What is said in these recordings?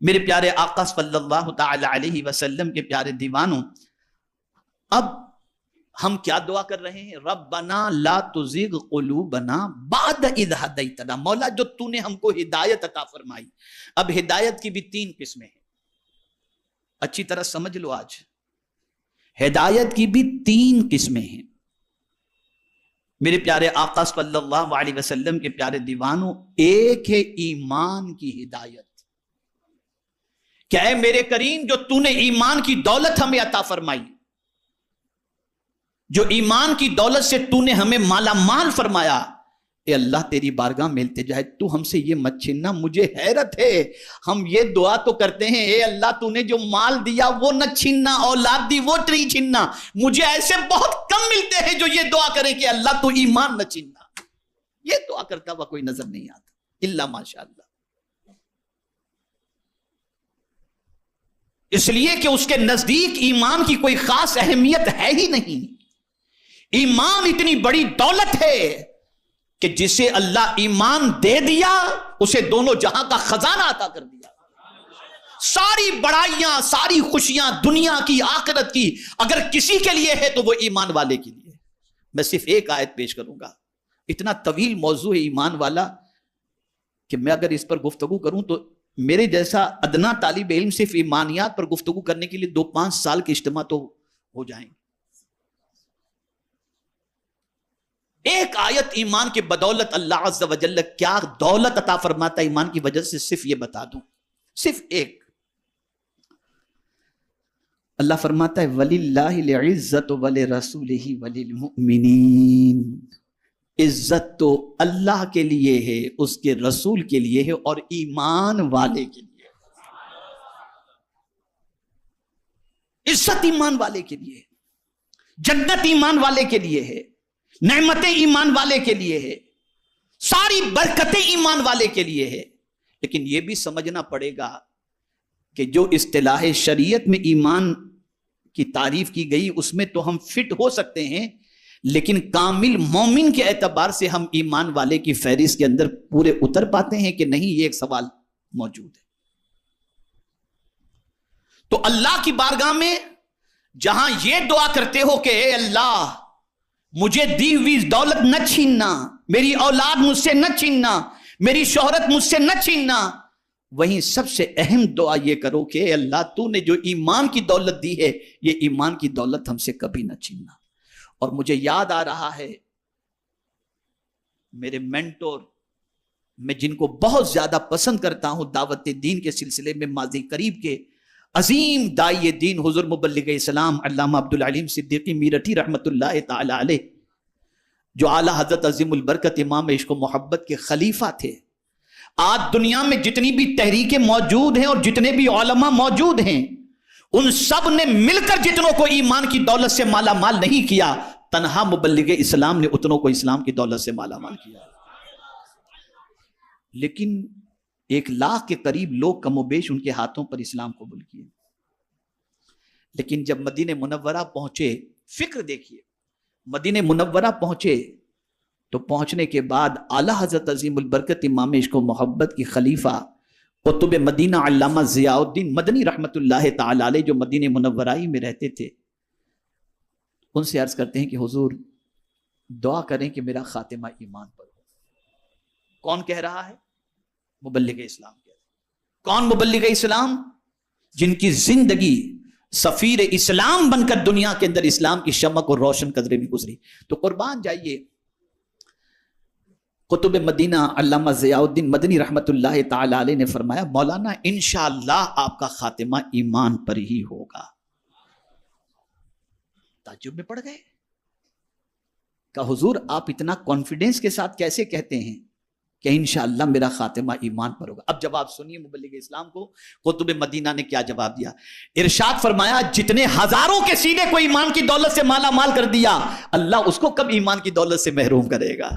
میرے پیارے آقا صلی اللہ تعالی علیہ وسلم کے پیارے دیوانوں، اب ہم کیا دعا کر رہے ہیں؟ ربنا لا تزغ قلوبنا بعد اذ ہدیتنا، مولا جو تو نے ہم کو ہدایت عطا فرمائی۔ اب ہدایت کی بھی 3 قسمیں ہیں، اچھی طرح سمجھ لو۔ آج ہدایت کی بھی 3 قسمیں ہیں۔ میرے پیارے آقا صلی اللہ علیہ وسلم کے پیارے دیوانوں، ایک ہے ایمان کی ہدایت، کہ اے میرے کریم جو تو نے ایمان کی دولت ہمیں عطا فرمائی، جو ایمان کی دولت سے تو نے ہمیں مالا مال فرمایا، اے اللہ تیری بارگاہ میں التجا ہے، تو ہم سے یہ مت چھیننا۔ مجھے حیرت ہے، ہم یہ دعا تو کرتے ہیں اے اللہ تو نے جو مال دیا وہ نہ چھیننا، اولاد دی وہ نہیں چھیننا۔ مجھے ایسے بہت کم ملتے ہیں جو یہ دعا کریں کہ اللہ تو ایمان نہ چھیننا۔ یہ دعا کرتا ہوا کوئی نظر نہیں آتا الا ماشاء اللہ، اس لیے کہ اس کے نزدیک ایمان کی کوئی خاص اہمیت ہے ہی نہیں۔ ایمان اتنی بڑی دولت ہے کہ جسے اللہ ایمان دے دیا اسے دونوں جہاں کا خزانہ عطا کر دیا۔ ساری بڑائیاں، ساری خوشیاں دنیا کی آخرت کی اگر کسی کے لیے ہے تو وہ ایمان والے کے لیے۔ میں صرف ایک آیت پیش کروں گا، اتنا طویل موضوع ہے ایمان والا کہ میں اگر اس پر گفتگو کروں تو میرے جیسا ادنا طالب علم صرف ایمانیات پر گفتگو کرنے کے لیے 2-5 سال کے اجتماع تو ہو جائیں گے۔ ایک آیت ایمان کے بدولت اللہ عز و جل کیا دولت عطا فرماتا ہے ایمان کی وجہ سے، صرف یہ بتا دوں، صرف ایک۔ اللہ فرماتا ہے وَلِلَّهِ الْعِزَّةُ وَلِرَسُولِهِ وَلِلْمُؤْمِنِينَ، عزت تو اللہ کے لیے ہے، اس کے رسول کے لیے ہے اور ایمان والے کے لیے۔ عزت ایمان والے کے لیے، جنت ایمان والے کے لیے ہے، نعمتیں ایمان والے کے لیے ہے، ساری برکتیں ایمان والے کے لیے ہے۔ لیکن یہ بھی سمجھنا پڑے گا کہ جو اصطلاح شریعت میں ایمان کی تعریف کی گئی اس میں تو ہم فٹ ہو سکتے ہیں، لیکن کامل مومن کے اعتبار سے ہم ایمان والے کی فہرست کے اندر پورے اتر پاتے ہیں کہ نہیں، یہ ایک سوال موجود ہے۔ تو اللہ کی بارگاہ میں جہاں یہ دعا کرتے ہو کہ اے اللہ مجھے دی ہوئی دولت نہ چھیننا، میری اولاد مجھ سے نہ چھیننا، میری شہرت مجھ سے نہ چھیننا، وہیں سب سے اہم دعا یہ کرو کہ اے اللہ تو نے جو ایمان کی دولت دی ہے یہ ایمان کی دولت ہم سے کبھی نہ چھیننا۔ اور مجھے یاد آ رہا ہے میرے مینٹور، میں جن کو بہت زیادہ پسند کرتا ہوں دعوت دین کے سلسلے میں، ماضی قریب کے عظیم دائی دین حضور مبلغ اسلام علامہ عبدالعلیم صدیقی میرٹھی رحمت اللہ تعالی علیہ، جو اعلیٰ حضرت عظیم البرکت امام عشق و محبت کے خلیفہ تھے۔ آج دنیا میں جتنی بھی تحریکیں موجود ہیں اور جتنے بھی علماء موجود ہیں، ان سب نے مل کر جتنوں کو ایمان کی دولت سے مالا مال نہیں کیا، تنہا مبلغ اسلام نے اتنوں کو اسلام کی دولت سے مالا مال کیا۔ لیکن 1 لاکھ کے قریب لوگ کم و بیش ان کے ہاتھوں پر اسلام قبول کیے۔ لیکن جب مدینہ منورہ پہنچے، فکر دیکھیے، مدینہ منورہ پہنچے تو پہنچنے کے بعد اعلیٰ حضرت عظیم البرکت امام عشق و محبت کی خلیفہ قطب مدینہ علامہ ضیاء الدین مدنی رحمت اللہ تعالی علیہ، جو مدینہ منورہ ہی میں رہتے تھے، ان سے عرض کرتے ہیں کہ حضور دعا کریں کہ میرا خاتمہ ایمان پر ہو۔ کون کہہ رہا ہے؟ مبلغ اسلام کہہ رہا ہے۔ کون مبلغ اسلام؟ جن کی زندگی سفیر اسلام بن کر دنیا کے اندر اسلام کی شمع کو روشن قدرے بھی گزری۔ تو قربان جائیے، قطب مدینہ علامہ ضیاء الدین مدنی رحمت اللہ تعالی علیہ نے فرمایا مولانا انشاءاللہ آپ کا خاتمہ ایمان پر ہی ہوگا۔ تعجب میں پڑ گئے کہ حضور آپ اتنا کانفیڈنس کے ساتھ کیسے کہتے ہیں کہ انشاءاللہ میرا خاتمہ ایمان پر ہوگا؟ اب جواب سنیے مبلغ اسلام کو قطب مدینہ نے کیا جواب دیا۔ ارشاد فرمایا جتنے ہزاروں کے سینے کو ایمان کی دولت سے مالا مال کر دیا، اللہ اس کو کب ایمان کی دولت سے محروم کرے گا؟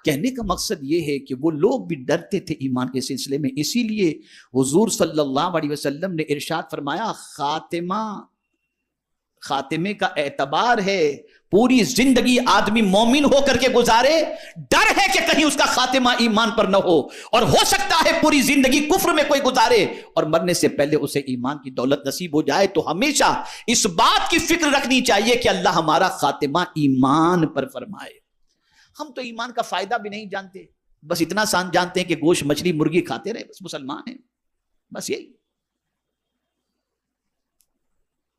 کہنے کا مقصد یہ ہے کہ وہ لوگ بھی ڈرتے تھے ایمان کے سلسلے میں، اسی لیے حضور صلی اللہ علیہ وسلم نے ارشاد فرمایا خاتمے کا اعتبار ہے. پوری زندگی آدمی مومن ہو کر کے گزارے, ڈر ہے کہ کہیں اس کا خاتمہ ایمان پر نہ ہو, اور ہو سکتا ہے پوری زندگی کفر میں کوئی گزارے اور مرنے سے پہلے اسے ایمان کی دولت نصیب ہو جائے. تو ہمیشہ اس بات کی فکر رکھنی چاہیے کہ اللہ ہمارا خاتمہ ایمان پر فرمائے. ہم تو ایمان کا فائدہ بھی نہیں جانتے, بس اتنا جانتے ہیں کہ گوشت مچھلی مرغی کھاتے رہے, بس مسلمان ہیں, بس یہی.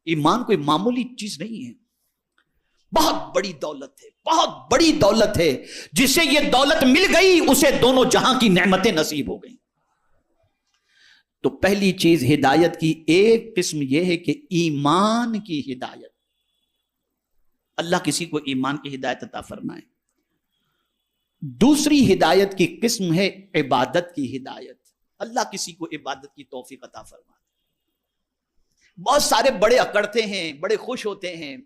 ایمان کوئی معمولی چیز نہیں ہے, بہت بڑی دولت ہے, بہت بڑی دولت ہے. جسے یہ دولت مل گئی اسے دونوں جہاں کی نعمتیں نصیب ہو گئیں. تو پہلی چیز ہدایت کی ایک قسم یہ ہے کہ ایمان کی ہدایت, اللہ کسی کو ایمان کی ہدایت عطا فرمائے. دوسری ہدایت کی قسم ہے عبادت کی ہدایت, اللہ کسی کو عبادت کی توفیق عطا فرمائے. بہت سارے بڑے اکڑتے ہیں, بڑے خوش ہوتے ہیں,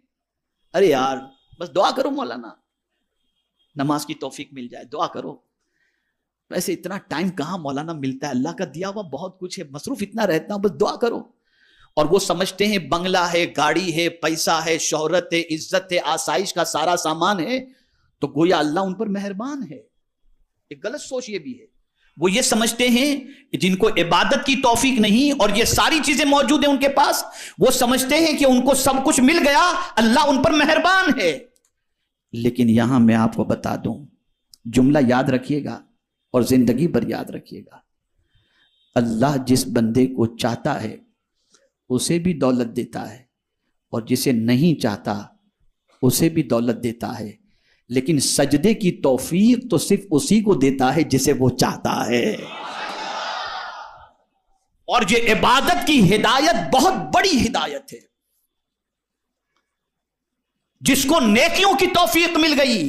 ارے یار بس دعا کرو مولانا نماز کی توفیق مل جائے, دعا کرو. ویسے اتنا ٹائم کہاں مولانا ملتا ہے, اللہ کا دیا ہوا بہت کچھ ہے, مصروف اتنا رہتا ہوں, بس دعا کرو. اور وہ سمجھتے ہیں بنگلہ ہے, گاڑی ہے, پیسہ ہے, شہرت ہے, عزت ہے, آسائش کا سارا سامان ہے, تو گویا اللہ ان پر مہربان ہے. ایک غلط سوچ یہ بھی ہے. وہ یہ سمجھتے ہیں جن کو عبادت کی توفیق نہیں اور یہ ساری چیزیں موجود ہیں ان کے پاس, وہ سمجھتے ہیں کہ ان کو سب کچھ مل گیا, اللہ ان پر مہربان ہے. لیکن یہاں میں آپ کو بتا دوں, جملہ یاد رکھیے گا اور زندگی پر یاد رکھیے گا, اللہ جس بندے کو چاہتا ہے اسے بھی دولت دیتا ہے, اور جسے نہیں چاہتا اسے بھی دولت دیتا ہے. لیکن سجدے کی توفیق تو صرف اسی کو دیتا ہے جسے وہ چاہتا ہے. اور یہ عبادت کی ہدایت بہت بڑی ہدایت ہے. جس کو نیکیوں کی توفیق مل گئی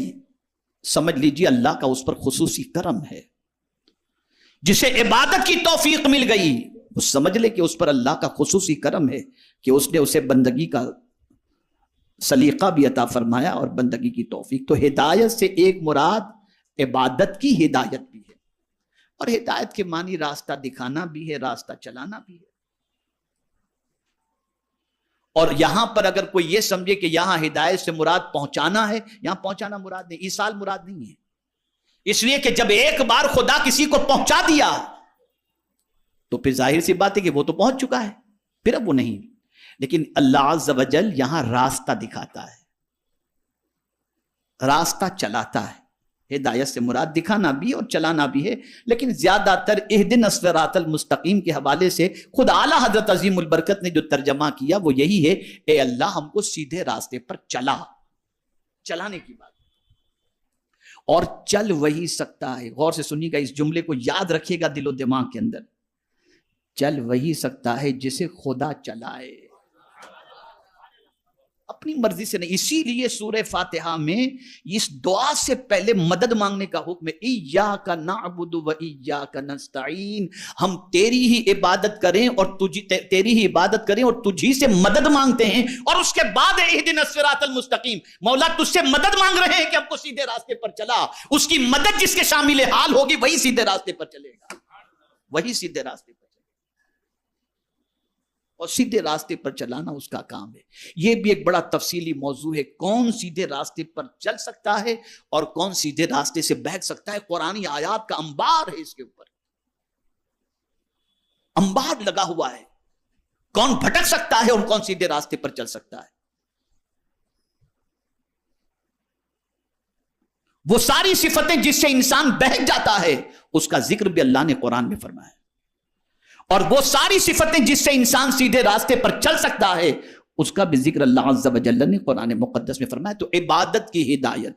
سمجھ لیجیے اللہ کا اس پر خصوصی کرم ہے. جسے عبادت کی توفیق مل گئی وہ سمجھ لے کہ اس پر اللہ کا خصوصی کرم ہے کہ اس نے اسے بندگی کا سلیقہ بھی عطا فرمایا اور بندگی کی توفیق. تو ہدایت سے ایک مراد عبادت کی ہدایت بھی ہے, اور ہدایت کے معنی راستہ دکھانا بھی ہے, راستہ چلانا بھی ہے. اور یہاں پر اگر کوئی یہ سمجھے کہ یہاں ہدایت سے مراد پہنچانا ہے, یہاں پہنچانا مراد نہیں, ایصال مراد نہیں ہے. اس لیے کہ جب ایک بار خدا کسی کو پہنچا دیا تو پھر ظاہر سی بات ہے کہ وہ تو پہنچ چکا ہے, پھر اب وہ نہیں. لیکن اللہ عز و جل یہاں راستہ دکھاتا ہے, راستہ چلاتا ہے. ہدایت سے مراد دکھانا بھی اور چلانا بھی ہے, لیکن زیادہ تر اہدنا الصراط المستقیم کے حوالے سے خود اعلیٰ حضرت عظیم البرکت نے جو ترجمہ کیا وہ یہی ہے, اے اللہ ہم کو سیدھے راستے پر چلا, چلانے کی بات. اور چل وہی سکتا ہے, غور سے سنیے گا, اس جملے کو یاد رکھیے گا دل و دماغ کے اندر, چل وہی سکتا ہے جسے خدا چلائے, اپنی مرضی سے نہیں. اسی لیے سورہ فاتحہ میں اس دعا سے پہلے مدد مانگنے کا حکم ہے, ایاک نعبد و ایاک نستعین, ہم تیری ہی عبادت کریں اور تیری ہی عبادت کریں اور تجھی سے مدد مانگتے ہیں. اور اس کے بعد اہدنا الصراط المستقیم, مولا تجھ سے مدد مانگ رہے ہیں کہ ہم کو سیدھے راستے پر چلا. اس کی مدد جس کے شامل حال ہوگی وہی سیدھے راستے پر چلے گا, وہی سیدھے راستے پر. اور سیدھے راستے پر چلانا اس کا کام ہے. یہ بھی ایک بڑا تفصیلی موضوع ہے, کون سیدھے راستے پر چل سکتا ہے اور کون سیدھے راستے سے بہت سکتا ہے. قرآنی آیات کا انبار ہے, اس کے اوپر انبار لگا ہوا ہے, کون بھٹک سکتا ہے اور کون سیدھے راستے پر چل سکتا ہے. وہ ساری صفتیں جس سے انسان بہک جاتا ہے اس کا ذکر بھی اللہ نے قرآن میں فرمایا, اور وہ ساری صفتیں جس سے انسان سیدھے راستے پر چل سکتا ہے اس کا بھی ذکر اللہ عز و جل نے قرآن مقدس میں فرمایا. تو عبادت کی ہدایت,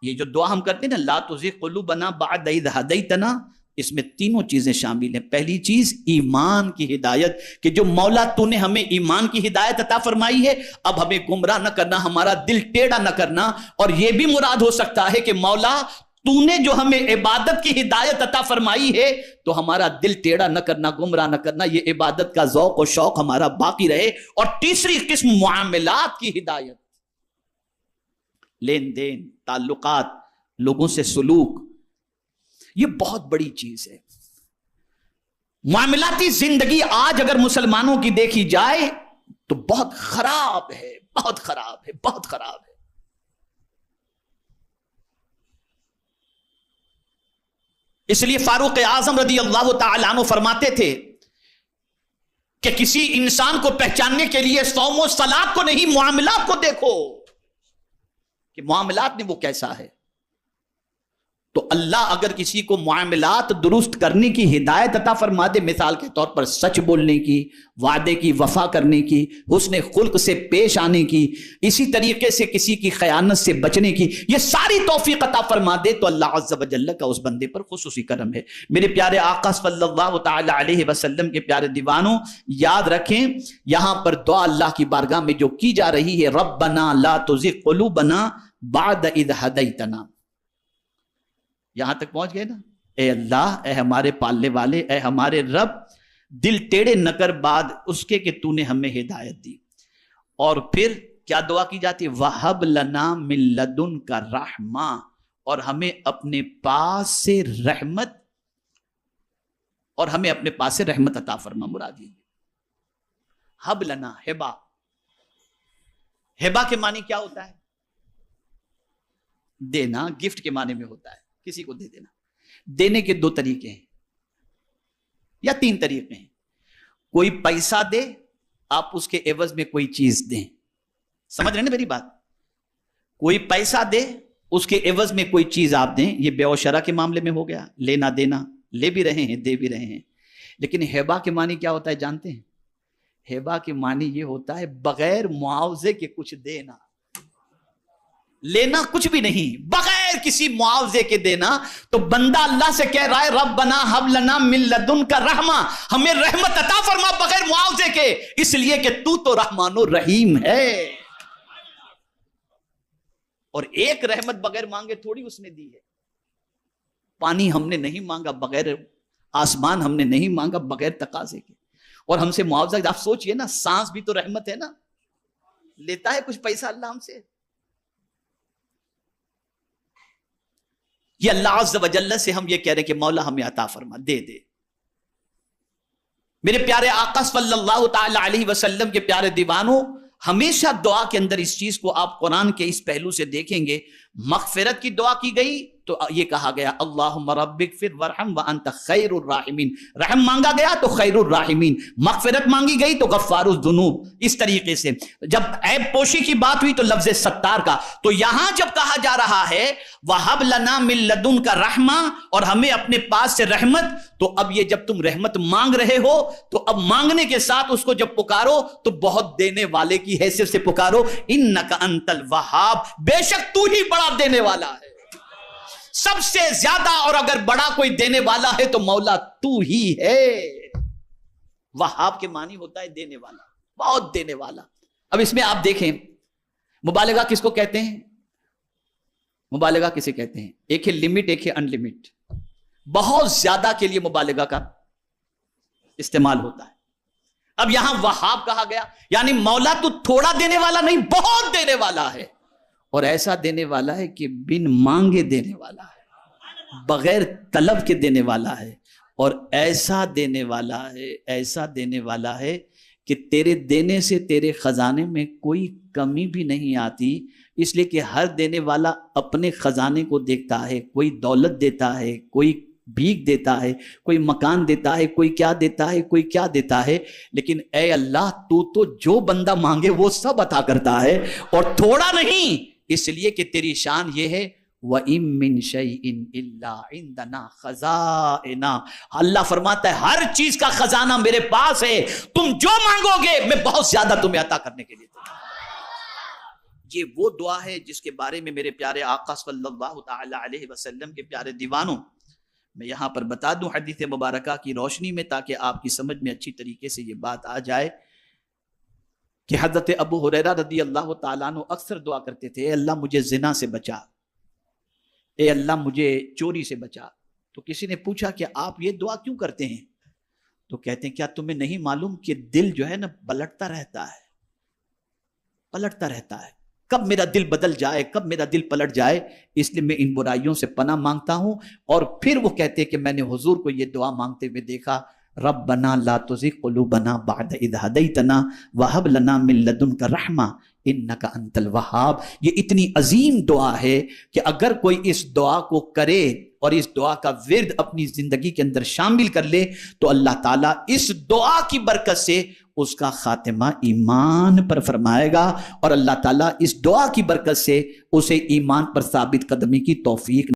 یہ جو دعا ہم کرتے ہیں نا, لا تزغ قلوبنا بعد اذ ہدیتنا, اس میں تینوں چیزیں شامل ہیں. پہلی چیز ایمان کی ہدایت, کہ جو مولا تو نے ہمیں ایمان کی ہدایت عطا فرمائی ہے, اب ہمیں گمراہ نہ کرنا, ہمارا دل ٹیڑھا نہ کرنا. اور یہ بھی مراد ہو سکتا ہے کہ مولا تو نے جو ہمیں عبادت کی ہدایت عطا فرمائی ہے تو ہمارا دل ٹیڑھا نہ کرنا, گمراہ نہ کرنا, یہ عبادت کا ذوق و شوق ہمارا باقی رہے. اور تیسری قسم معاملات کی ہدایت, لین دین, تعلقات, لوگوں سے سلوک, یہ بہت بڑی چیز ہے. معاملاتی زندگی آج اگر مسلمانوں کی دیکھی جائے تو بہت خراب ہے، بہت خراب ہے، بہت خراب ہے۔ اس لیے فاروق اعظم رضی اللہ تعالیٰ عنہ فرماتے تھے کہ کسی انسان کو پہچاننے کے لیے صوم و صلاۃ کو نہیں، معاملات کو دیکھو کہ معاملات میں وہ کیسا ہے۔ تو اللہ اگر کسی کو معاملات درست کرنے کی ہدایت عطا فرما دے، مثال کے طور پر سچ بولنے کی، وعدے کی وفا کرنے کی، حسن خلق سے پیش آنے کی، اسی طریقے سے کسی کی خیانت سے بچنے کی، یہ ساری توفیق عطا فرما دے تو اللہ عز و جل کا اس بندے پر خصوصی کرم ہے۔ میرے پیارے آقا صلی اللہ تعالی علیہ وسلم کے پیارے دیوانوں، یاد رکھیں یہاں پر دعا اللہ کی بارگاہ میں جو کی جا رہی ہے، ربنا لا تزغ قلوبنا بعد اذ ہدیتنا، یہاں تک پہنچ گئے نا؟ اے اللہ، اے ہمارے پالنے والے، اے ہمارے رب، دل ٹیڑے نہ کر بعد اس کے کہ تو نے ہمیں ہدایت دی۔ اور پھر کیا دعا کی جاتی ہے؟ وَهَبْ لَنَا مِن لَدُنْكَ رَحْمَةً، اور ہمیں اپنے پاس سے رحمت، اور ہمیں اپنے پاس سے رحمت عطا فرما۔ مراد یہ ہب لنا، ہبا، ہبا کے معنی کیا ہوتا ہے؟ دینا، گفٹ کے معنی میں ہوتا ہے، کسی کو دے دینا۔ دینے کے دو طریقے ہیں یا تین طریقے ہیں۔ کوئی پیسہ دے، آپ اس کے عوض میں کوئی چیز دیں، سمجھ رہے ہیں نا میری بات؟ کوئی پیسہ دے، اس کے عوض میں کوئی چیز آپ دیں، یہ بیع و شرع کے معاملے میں ہو گیا، لینا دینا، لے بھی رہے ہیں دے بھی رہے ہیں۔ لیکن ہیبا کے معنی کیا ہوتا ہے جانتے ہیں؟ ہیبا کے معنی یہ ہوتا ہے بغیر معاوضے کے کچھ دینا، لینا کچھ بھی نہیں، بغیر کسی معاوضے کے دینا۔ تو بندہ اللہ سے کہہ رہا ہے ربنا ہب لنا من لدنک رحمہ، ہمیں رحمت عطا فرما بغیر معاوضے کے، اس لیے کہ تو رحمان و رحیم ہے۔ اور ایک رحمت بغیر مانگے تھوڑی اس نے دی ہے۔ پانی ہم نے نہیں مانگا بغیر، آسمان ہم نے نہیں مانگا بغیر تقاضے کے، اور ہم سے معاوضہ۔ آپ سوچئے نا، سانس بھی تو رحمت ہے نا، لیتا ہے کچھ پیسہ اللہ ہم سے؟ یہ اللہ عز و جل سے ہم یہ کہہ رہے ہیں کہ مولا ہمیں عطا فرما، دے دے۔ میرے پیارے آقا صلی اللہ تعالی علیہ وسلم کے پیارے دیوانوں، ہمیشہ دعا کے اندر اس چیز کو آپ قرآن کے اس پہلو سے دیکھیں گے۔ مغفرت کی دعا کی گئی تو یہ کہا گیا اللہم رب اغفر وارحم وانت خیر الراحمین، رحم مانگا گیا تو خیر الراحمین، مغفرت مانگی گئی تو غفار الذنوب۔ اس طریقے سے جب عیب پوشی کی بات ہوئی تو لفظ ستار کا، تو یہاں جب کہا جا رہا ہے وَهَبْ لَنَا مِن لَدُنْكَ رَحْمَةً، اور ہمیں اپنے پاس سے رحمت، تو اب یہ جب تم رحمت مانگ رہے ہو تو اب مانگنے کے ساتھ اس کو جب پکارو تو بہت دینے والے کی حیثیت سے پکارو، اِنَّكَ أَنْتَ الْوَهَّابُ، بے شک تو ہی بڑا دینے والا ہے، سب سے زیادہ، اور اگر بڑا کوئی دینے والا ہے تو مولا تو ہی ہے۔ وہاب کے معنی ہوتا ہے دینے والا، بہت دینے والا۔ اب اس میں آپ دیکھیں مبالغہ کس کو کہتے ہیں؟ مبالغہ کسے کہتے ہیں؟ ایک ہے لمٹ، ایک ہے ان لمٹ۔ بہت زیادہ کے لیے مبالغہ کا استعمال ہوتا ہے۔ اب یہاں وہاب کہا گیا، یعنی مولا تو تھوڑا دینے والا نہیں، بہت دینے والا ہے، اور ایسا دینے والا ہے کہ بن مانگے دینے والا ہے، بغیر طلب کے دینے والا ہے، اور ایسا دینے والا ہے، ایسا دینے والا ہے کہ تیرے دینے سے تیرے خزانے میں کوئی کمی بھی نہیں آتی، اس لیے کہ ہر دینے والا اپنے خزانے کو دیکھتا ہے، کوئی دولت دیتا ہے، کوئی بھیک دیتا ہے، کوئی مکان دیتا ہے، کوئی کیا دیتا ہے، کوئی کیا دیتا ہے، لیکن اے اللہ تو جو بندہ مانگے وہ سب عطا کرتا ہے، اور تھوڑا نہیں، اس لیے کہ تیری شان یہ ہے وَإِن مِّن شَيْءٍ إِلَّا عِندَنَا خَزَائِنُهُ، اللہ فرماتا ہے ہر چیز کا خزانہ میرے پاس ہے، تم جو مانگو گے میں بہت زیادہ تمہیں عطا کرنے کے لیے تیار۔ یہ وہ دعا ہے جس کے بارے میں میرے پیارے آقا صلی اللہ تعالی علیہ وسلم کے پیارے دیوانوں، میں یہاں پر بتا دوں حدیث مبارکہ کی روشنی میں، تاکہ آپ کی سمجھ میں اچھی طریقے سے یہ بات آ جائے، کہ حضرت ابو ہریرہ رضی اللہ تعالیٰ عنہ اکثر دعا کرتے تھے، اے اللہ مجھے زنا سے بچا، اے اللہ مجھے چوری سے بچا۔ تو کسی نے پوچھا کہ آپ یہ دعا کیوں کرتے ہیں؟ تو کہتے ہیں کیا تمہیں نہیں معلوم کہ دل جو ہے نا پلٹتا رہتا ہے، پلٹتا رہتا ہے، کب میرا دل بدل جائے، کب میرا دل پلٹ جائے، اس لیے میں ان برائیوں سے پناہ مانگتا ہوں۔ اور پھر وہ کہتے ہیں کہ میں نے حضور کو یہ دعا مانگتے ہوئے دیکھا، ربنا لا تزغ قلوبنا بعد اذ ہدیتنا وہب لنا من لدنک رحمہ انک انت الوہاب۔ یہ اتنی عظیم دعا ہے کہ اگر کوئی اس دعا کو کرے اور اس دعا کا ورد اپنی زندگی کے اندر شامل کر لے تو اللہ تعالیٰ اس دعا کی برکت سے اس کا خاتمہ ایمان پر فرمائے گا، اور اللہ تعالیٰ اس دعا کی برکت سے اسے ایمان پر ثابت قدمی کی توفیق